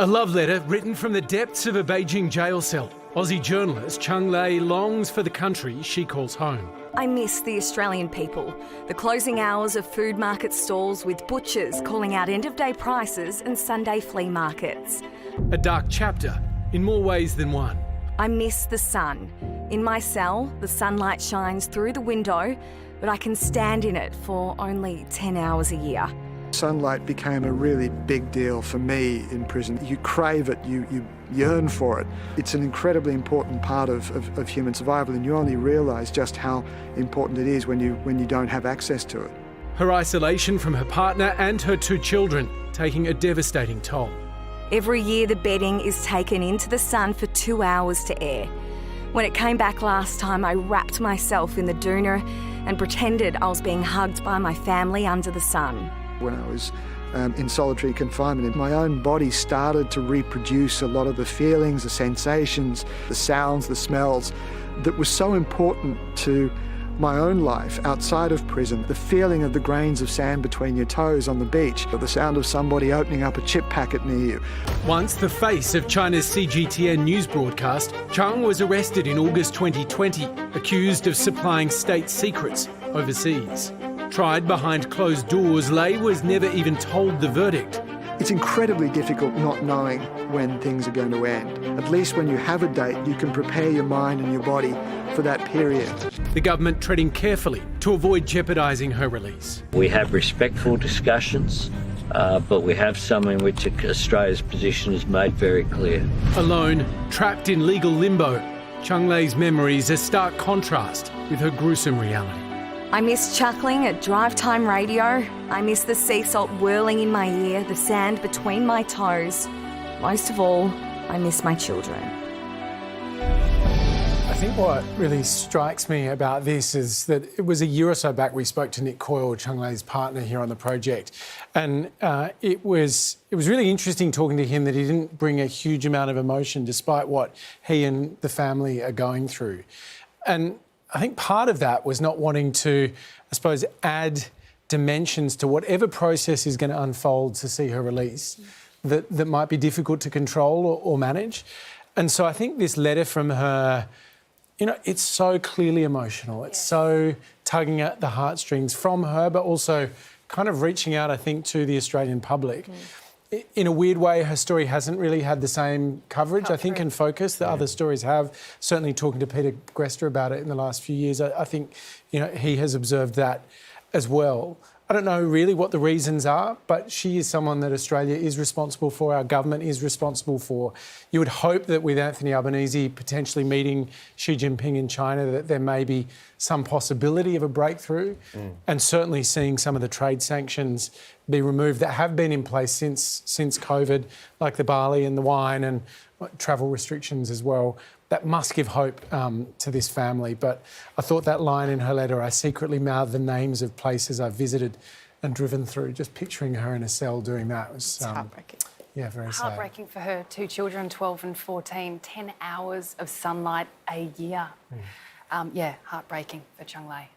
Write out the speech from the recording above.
A love letter written from the depths of a Beijing jail cell. Aussie journalist Cheng Lei longs for the country she calls home. I miss the Australian people, the closing hours of food market stalls with butchers calling out end-of-day prices and Sunday flea markets. A dark chapter in more ways than one. I miss the sun. In my cell, the sunlight shines through the window, but I can stand in it for only 10 hours a year. Sunlight became a really big deal for me in prison. You crave it, you yearn for it. It's an incredibly important part of human survival, and you only realise just how important it is when you don't have access to it. Her isolation from her partner and her 2 children taking a devastating toll. Every year the bedding is taken into the sun for 2 hours to air. When it came back last time, I wrapped myself in the doona and pretended I was being hugged by my family under the sun. When I was in solitary confinement, my own body started to reproduce a lot of the feelings, the sensations, the sounds, the smells that were so important to my own life outside of prison. The feeling of the grains of sand between your toes on the beach, or the sound of somebody opening up a chip packet near you. Once the face of China's CGTN news broadcast, Cheng was arrested in August 2020, accused of supplying state secrets overseas. Tried behind closed doors, Lei was never even told the verdict. It's incredibly difficult not knowing when things are going to end. At least when you have a date, you can prepare your mind and your body for that period. The government treading carefully to avoid jeopardising her release. We have respectful discussions, but we have some in which Australia's position is made very clear. Alone, trapped in legal limbo, Cheng Lei's memories are stark contrast with her gruesome reality. I miss chuckling at drive time radio. I miss the sea salt whirling in my ear, the sand between my toes. Most of all, I miss my children. I think what really strikes me about this is that it was a year or so back we spoke to Nick Coyle, Cheng Lei's partner here on the project, and it was really interesting talking to him that he didn't bring a huge amount of emotion despite what he and the family are going through. And I think part of that was not wanting to, I suppose, add dimensions to whatever process is going to unfold to see her release that might be difficult to control or manage. And so I think this letter from her, you know, it's so clearly emotional. It's so tugging at the heartstrings from her, but also kind of reaching out, I think, to the Australian public. In a weird way, her story hasn't really had the same coverage, I think, and focus that other stories have. Certainly talking to Peter Grester about it in the last few years, I think, you know, he has observed that as well. I don't know really what the reasons are, but she is someone that Australia is responsible for, our government is responsible for. You would hope that with Anthony Albanese potentially meeting Xi Jinping in China, that there may be some possibility of a breakthrough, and certainly seeing some of the trade sanctions be removed that have been in place since COVID, like the barley and the wine and travel restrictions as well. That must give hope to this family. But I thought that line in her letter, I secretly mouthed the names of places I've visited and driven through, just picturing her in a cell doing that was... heartbreaking. Yeah, very sad. Heartbreaking for her 2 children, 12 and 14, 10 hours of sunlight a year. Yeah, heartbreaking for Cheng Lei.